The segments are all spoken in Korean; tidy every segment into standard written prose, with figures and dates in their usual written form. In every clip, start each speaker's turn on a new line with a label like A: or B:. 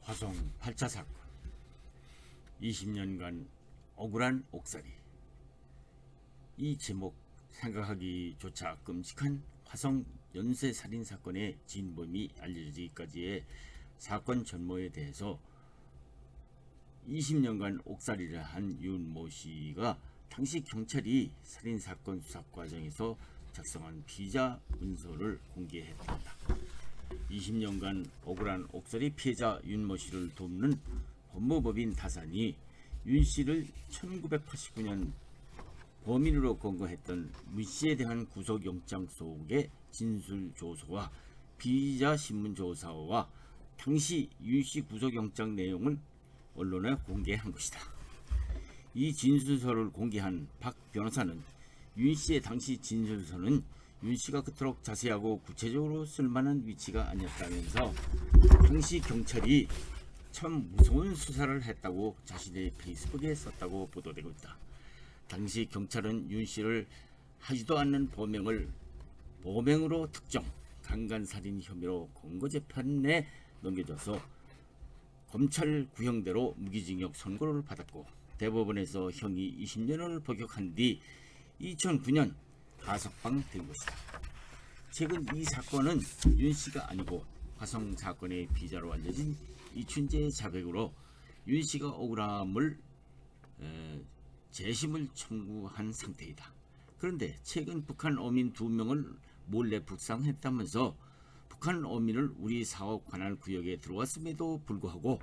A: 화성 8차 사건, 20년간 억울한 옥살이. 이 제목 생각하기조차 끔찍한 화성 연쇄 살인 사건의 진범이 알려지기까지의 사건 전모에 대해서 20년간 옥살이를 한 윤모 씨가 당시 경찰이 살인 사건 수사 과정에서 작성한 피의자 문서를 공개했다. 20년간 억울한 옥살이 피해자 윤모 씨를 돕는 법무법인 다산이 윤 씨를 1989년 범인으로 검거했던 문 씨에 대한 구속영장 속의 진술조서와 피의자 신문조사와 당시 윤 씨 구속영장 내용을 언론에 공개한 것이다. 이 진술서를 공개한 박 변호사는 윤 씨의 당시 진술서는 윤 씨가 그토록 자세하고 구체적으로 쓸만한 위치가 아니었다면서 당시 경찰이 참 무서운 수사를 했다고 자신의 페이스북에 썼다고 보도되고 있다. 당시 경찰은 윤 씨를 하지도 않는 범행을 범행으로 특정, 강간살인 혐의로 검거재판에 넘겨져서 검찰 구형대로 무기징역 선고를 받았고 대법원에서 형이 20년을 복역한 뒤 2009년 가석방된 것이다. 최근 이 사건은 윤 씨가 아니고 화성 사건의 피의자로 알려진 이춘재의 자백으로 윤 씨가 억울함을 재심을 청구한 상태이다. 그런데 최근 북한 어민 2명을 몰래 북상했다면서 북한 어민을 우리 사업 관할 구역에 들어왔음에도 불구하고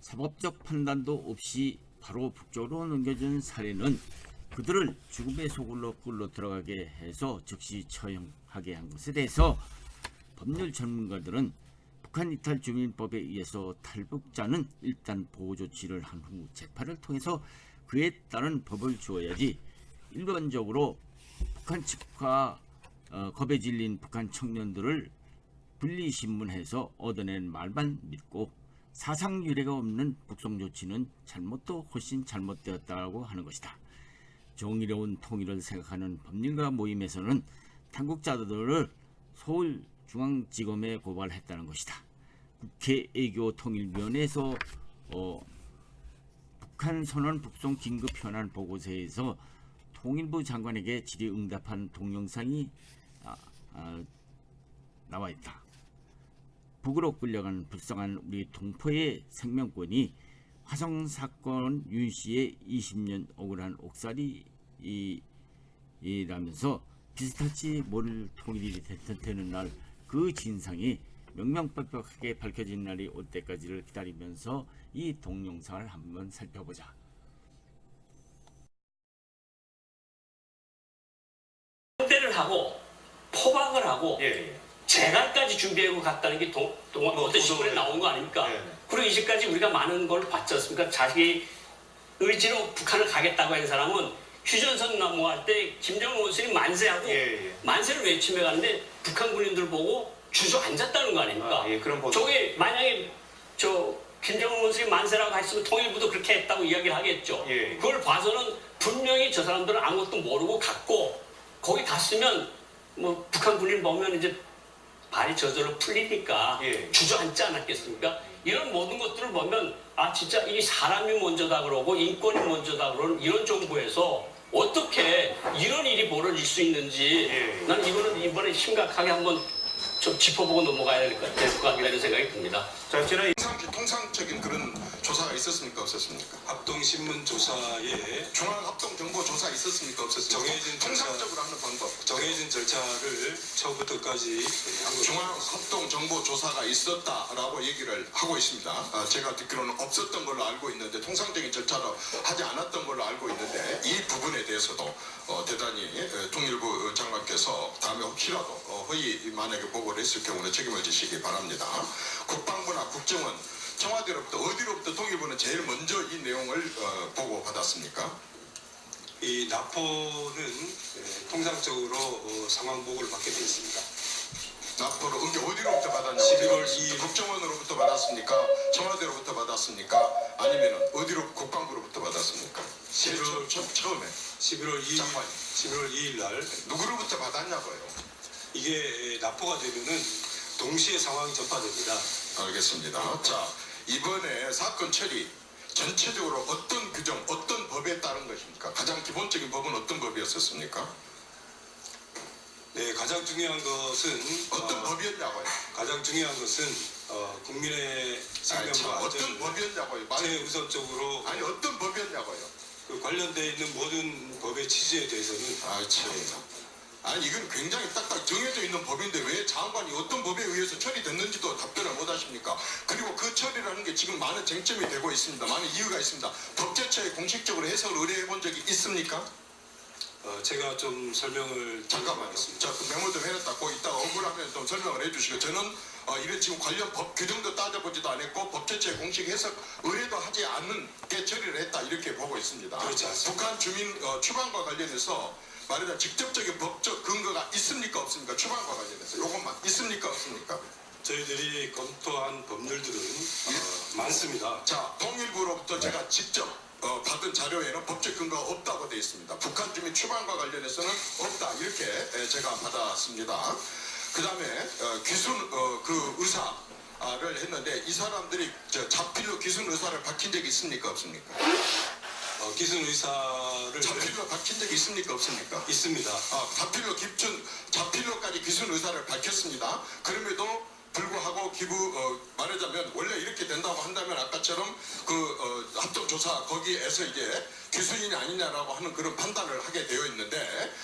A: 사법적 판단도 없이 바로 북쪽으로 넘겨준 사례는 그들을 죽음의 소굴로 끌로 들어가게 해서 즉시 처형하게 한 것에 대해서 법률 전문가들은 북한 이탈 주민법에 의해서 탈북자는 일단 보호 조치를 한 후 재판을 통해서 그에 따른 법을 주어야지 일반적으로 북한 측과 겁에 질린 북한 청년들을 분리신문해서 얻어낸 말만 믿고 사상 유례가 없는 북송 조치는 잘못도 훨씬 잘못되었다고 하는 것이다. 정의로운 통일을 생각하는 법률가 모임에서는 당국자들을 서울중앙지검에 고발했다는 것이다. 국회 애교통일위원회에서 북한 선언 북송 긴급 현안 보고서에서 통일부 장관에게 질의응답한 동영상이 나와 있다. 북으로 끌려간 불쌍한 우리 동포의 생명권이 화성 사건 윤 씨의 20년 억울한 옥살이라면서 비슷할지 모를 통일이 되는 날 그 진상이 명명백백하게 밝혀진 날이 올 때까지를 기다리면서 이 동영상을 한번 살펴보자.
B: 상대를 하고 포박을 하고 재갈까지 준비하고 갔다는 게 어떤 신문에 나온 거 아닙니까? 그리고 이제까지 우리가 많은 걸 봤지 않습니까? 자기 의지로 북한을 가겠다고 한 사람은 휴전선 넘어갈 때 김정은 원수님 만세하고 만세를 외치며 가는데 북한 군인들 보고 주저앉았다는 거 아닙니까? 저게 만약에 김정은 원수님 만세라고 했으면 통일부도 그렇게 했다고 이야기를 하겠죠. 그걸 봐서는 분명히 저 사람들은 아무것도 모르고 갔고 거기 갔으면 뭐 북한 군인 보면 이제 발이 저절로 풀리니까 주저앉지 않았겠습니까? 이런 모든 것들을 보면 아 진짜 이 사람이 먼저다 그러고 인권이 먼저다 그러는 이런 정부에서 어떻게 이런 일이 벌어질 수 있는지 난 이번에 심각하게 한번 좀 짚어보고 넘어가야 될 것 같다 이런 생각이 듭니다.
C: 자, 통상적인 그런 조사가 있었습니까 없었습니까?
D: 합동신문 조사에
C: 중앙합동정보조사 있었습니까 없었습니까? 통상적으로 하는 방법.
D: 정해진 절차를 처음부터까지 한 거죠.
C: 중앙합동정보조사가 있었다라고 얘기를 하고 있습니다. 제가 듣기로는 없었던 걸로 알고 있는데 통상적인 절차로 하지 않았던 걸로 알고 있는데 이 부분에 대해서도 대단히 통일부 장관께서 다음에 혹시라도 허위 만약에 보고를 했을 경우는 책임을 지시기 바랍니다. 국방부나 국정원 청와대로부터 어디로부터 통일부는 제일 먼저 이 내용을 보고받았습니까?
D: 이 납포는 통상적으로 상황 보고를 받게 되어 있습니다.
C: 납포로 어디로부터 받았냐고?
D: 11월 2일
C: 국정원으로부터 받았습니까? 청와대로부터 받았습니까? 아니면 어디로 국방부로부터 받았습니까?
D: 11월
C: 처음에
D: 11월 2일
C: 장관이
D: 11월 2일 날
C: 누구로부터 받았냐고요?
D: 이게 납포가 되면은 동시에 상황이 전파됩니다.
C: 알겠습니다. 자, 이번에 사건 처리 전체적으로 어떤 규정, 어떤 법에 따른 것입니까? 가장 기본적인 법은 어떤 법이었었습니까?
D: 네, 가장 중요한 것은
C: 어떤 법이었냐고요?
D: 가장 중요한 것은 국민의
C: 아니, 참,
D: 생명과
C: 어떤
D: 안전을
C: 법이었냐고요?
D: 최우선적으로
C: 아니 어떤 법이었냐고요?
D: 그 관련되어 있는 모든 법의 취지에 대해서는
C: 아 참. 아니 이건 굉장히 딱딱 정해져 있는 법인데 왜 장관이 어떤 법에 의해서 처리됐는지도 답변을 못 하십니까? 그리고 그 처리라는 게 지금 많은 쟁점이 되고 있습니다. 많은 이유가 있습니다. 법제처에 공식적으로 해석을 의뢰해 본 적이 있습니까?
D: 제가 좀 설명을
C: 잠깐만요. 자, 그 메모 좀 해놨다. 그 이따가 억울하면 좀 설명을 해주시고 저는 이런 지금 관련 법 규정도 따져보지도 않았고 법제처에 공식 해석 의뢰도 하지 않는 게 처리를 했다 이렇게 보고 있습니다.
D: 그렇지 않습니다.
C: 북한 주민 추방과 관련해서 말하자면 직접적인 법적 근거가 있습니까 없습니까? 추방과 관련해서 요것만 있습니까 없습니까?
D: 저희들이 검토한 법률들은 많습니다.
C: 자, 통일부로부터 제가 직접 받은 자료에는 법적 근거가 없다고 되어 있습니다. 북한 주민 추방과 관련해서는 없다 이렇게 제가 받았습니다. 그 다음에 귀순 그 의사를 했는데 이 사람들이 자필로 귀순 의사를 밝힌 적이 있습니까 없습니까?
D: 기순 의사를
C: 자필로 밝힌 적이 있습니까 없습니까?
D: 있습니다.
C: 자필로까지 귀순 의사를 밝혔습니다. 그럼에도 불구하고 말하자면 원래 이렇게 된다고 한다면 아까처럼 합동조사 거기에서 이제 귀순이냐 아니냐라고 하는 그런 판단을 하게 되어 있는데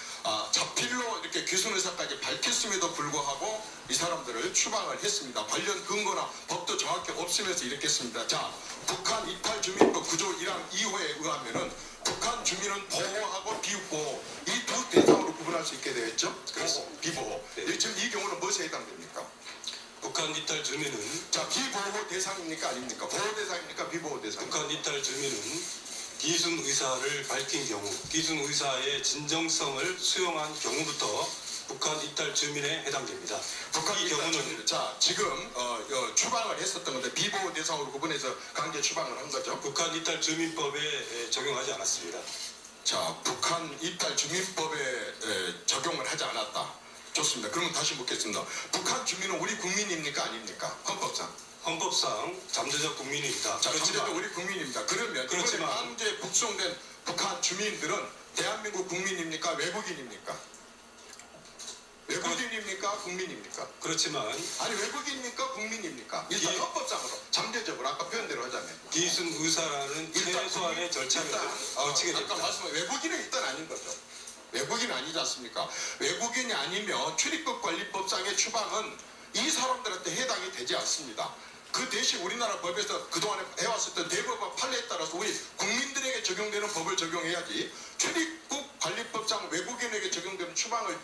C: 자필로 이렇게 귀순 의사까지 밝혔음에도 불구하고 이 사람들을 추방을 했습니다. 관련 근거나 법도 정확히 없으면서 이렇게 했습니다. 자, 북한 이탈 주민법 9조 1항 2호에 의하면은 북한 주민은 보호하고 비보호 이 두 대상으로 구분할 수 있게 되어 있죠.
D: 그렇습니다.
C: 비보호.
D: 네.
C: 지금 이 경우는 무엇에 해당됩니까?
D: 북한 이탈 주민은
C: 자, 비보호 대상입니까 아닙니까? 보호 대상입니까 비보호 대상입니까?
D: 북한 이탈 주민은 기순 의사를 밝힌 경우, 기순 의사의 진정성을 수용한 경우부터 북한 이탈 주민에 해당됩니다.
C: 북한
D: 이
C: 이탈
D: 경우는
C: 주민. 자, 지금 추방을 했었던 건데 비보호 대상으로 구분해서 강제 추방을 한 거죠.
D: 북한 이탈 주민법에 적용하지 않았습니다.
C: 자, 북한 이탈 주민법에 적용을 하지 않았다. 좋습니다. 그러면 다시 묻겠습니다. 북한 주민은 우리 국민입니까 아닙니까? 헌법상.
D: 헌법상 잠재적 국민입니다.
C: 자,
D: 그렇지만
C: 잠재적 우리 국민입니다. 그러면
D: 그렇지만-
C: 이번에 강제 북송된 북한 주민들은 대한민국 국민입니까? 외국인입니까? 외국인입니까? 국민입니까?
D: 그렇지만
C: 아니 외국인입니까? 국민입니까? 일단
D: 예.
C: 헌법상으로 잠재적으로 아까 표현대로 하자면
D: 기순 의사라는 최소한의 절차를 거치게
C: 아까
D: 됩니다.
C: 말씀한 외국인은 일단 아닌 거죠. 외국인 아니지 않습니까? 외국인이 아니면 출입국 관리법상의 추방은 이 사람들한테 해당이 되지 않습니다. 그 대신 우리나라 법에서 그동안에 해왔었던 대법원 판례에 따라서 우리 국민들에게 적용되는 법을 적용해야지 출입국 관리법상 외국인에게 적용되는 추방을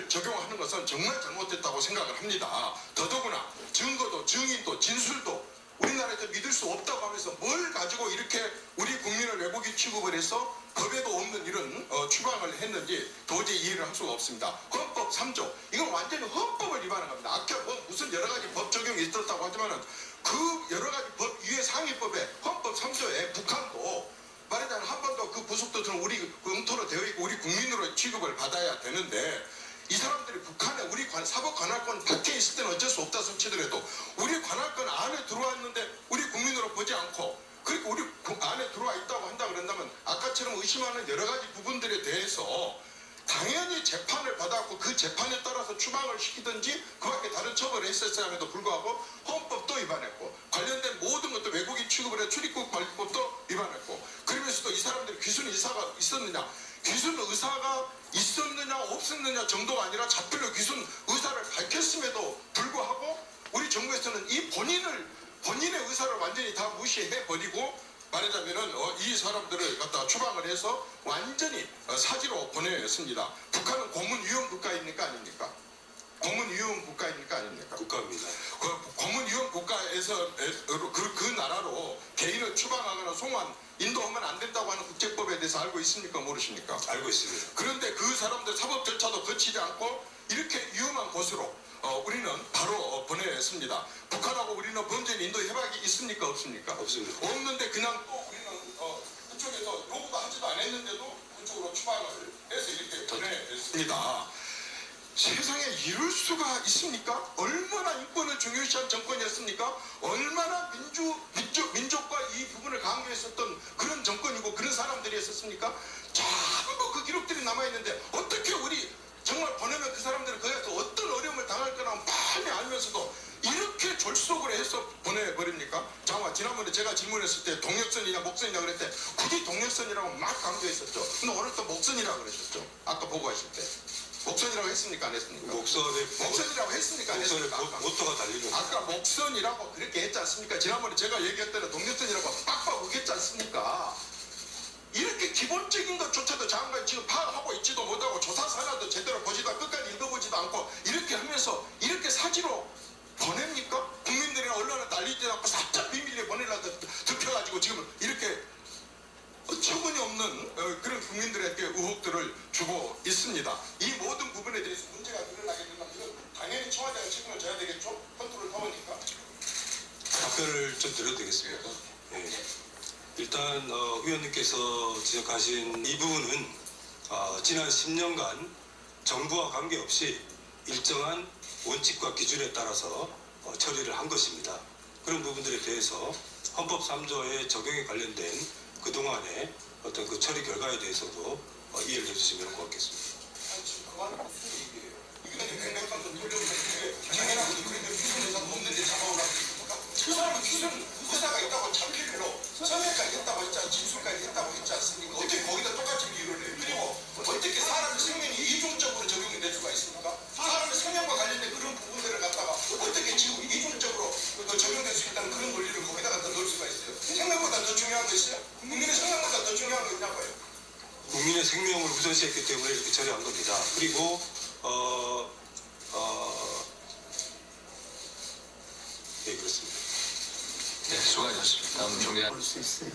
C: 적용하는 것은 정말 잘못됐다고 생각을 합니다. 더더구나 증거도 증인도 진술도 우리나라에서 믿을 수 없다고 하면서 뭘 가지고 이렇게 우리 국민을 외국인 취급을 해서 법에도 없는 이런 추방을 했는지 도저히 이해를 할 수가 없습니다. 헌법 3조 이건 완전히 헌법을 위반한 겁니다. 아까 무슨 여러 가지 법 적용이 있었다고 하지만은 그 여러 가지 법 위에 상위법에 헌법 3조에 북한도 말하자면 한 번도 그 부속도들은 우리 영토로 되어 있고 우리 국민으로 취급을 받아야 되는데 이 사람들이 북한에 우리 사법 관할권 밖에 있을 때는 어쩔 수 없다 손치더라도 우리 관할권 안에 들어왔는데 우리 국민으로 보지 않고 그리고 우리 안에 들어와 있다고 한다 그런다면 아까처럼 의심하는 여러 가지 부분들에 대해서 당연히 재판을 받았고 그 재판에 따라서 추방을 시키든지 그밖에 다른 처벌을 했었어야 함에도 불구하고 헌법도 위반했고 관련된 모든 것도 외국인 취급을 해 출입국 관리법도 위반했고 그러면서도 이 사람들이 귀순 의사가 있었느냐 귀순 의사가 있었느냐 없었느냐 정도가 아니라 자필로 귀순 의사를 밝혔음에도 불구하고 우리 정부에서는 이 본인의 의사를 완전히 다 무시해버리고 말하자면은 이 사람들을 갖다가 추방을 해서 완전히 사지로 보냈습니다. 북한은 고문위험 국가입니까 아닙니까? 고문위험 국가입니까 아닙니까?
D: 국가입니다.
C: 고문위험 국가에서 그 나라로 개인을 추방하거나 송환 인도하면 안 된다고 하는 국제법에 대해서 알고 있습니까 모르십니까?
D: 알고 있습니다.
C: 그런데 그 사람들 사법 절차도 거치지 않고 이렇게 위험한 곳으로 우리는 바로 보냈습니다. 북한하고 우리는 범죄 인도 협약이 있습니까 없습니까?
D: 없습니다.
C: 없는데 그냥 또 우리는 그쪽에서 요구도 하지도 않았는데도 그쪽으로 추방을 해서 이렇게 보냈습니다. 세상에 이럴 수가 있습니까? 얼마나 인권을 중요시한 정권이었습니까? 얼마나 민족과 이 부분을 강조했었던 그런 정권이고 그런 사람들이었습니까? 전부 그 기록들이 남아있는데 어떻게 우리 정말 보내면 그 사람들은 거기서 어떤 어려움을 당할 거라고 많이 알면서도 이렇게 졸속으로 해서 보내버립니까? 장화 지난번에 제가 질문했을 때 동력선이냐 목선이냐 그랬을 때 굳이 동력선이라고 막 강조했었죠. 근데 오늘 또 목선이라고 그러셨죠. 아까 보고하실 때. 목선이라고 했습니까? 안 했습니까? 목선이라고 했습니까? 안 했습니까?
D: 모터가 달리는.
C: 아까 목선이라고 그렇게 했지 않습니까? 지난번에 제가 얘기했던 동력선이라고 빡빡 우겼지 않습니까? 이렇게 기본적인 것조차도 장관이 지금 파악하고 있지도 못하고 조사사라도 제대로 보지도 끝까지 읽어보지도 않고 이렇게 하면서 이렇게 사지로 보냅니까? 국민들이 언론에 날리지 않고 살짝 비밀리에 보내려고 덮여가지고 지금 이렇게 어처구니없는 그런 국민들에게 의혹들을 주고 있습니다. 이 모든 부분에 대해서 문제가 드러나게 되면 이건 당연히 청와대가 책임을 져야 되겠죠? 컨트롤 타워니까.
D: 답변을 좀 드려도 되겠습니까? 예. 일단 의원님께서 지적하신 이 부분은 지난 10년간 정부와 관계없이 일정한 원칙과 기준에 따라서 처리를 한 것입니다. 그런 부분들에 대해서 헌법 3조의 적용에 관련된 그동안의 어떤 그 처리 결과에 대해서도 이해를 해주시면 고맙겠습니다.
C: 지금 그거는 무슨 얘기예요? 이거는 백백한도 돌려보는데 당연하고 그런데 무슨 의사가 없는데 잡아오라고 그러니까 그 사람은 무슨 의사가 있다고 잡힐로 서명까지 했다고 했지 진술까지 했다고 했지 않습니까? 어떻게 거기다 똑같이 비유를 해요? 그리고 어떻게 사람의 생명이 이중적으로 적용이 될 수가 있습니까? 사람의 생명과 관련된 그런 부분들을 갖다가 어떻게 지금 이중적으로 적용될 수 있다는 그런 논리를 거기다가 더 넣을 수가 있어요? 생명보다 더 중요한 거 있어요? 국민의 생명보다 더 중요한 거 있냐고요?
D: 국민의 생명을 우선시했기 때문에 이렇게 처리한 겁니다. 그리고 네, 그렇습니다.
E: 네, 수고하셨습니다. 다음 총리.
F: 볼 수 있어요.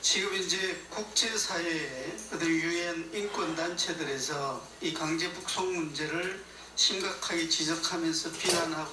F: 지금 이제 국제사회의 어떤 유엔 인권단체들에서 이 강제 북송 문제를 심각하게 지적하면서 비난하고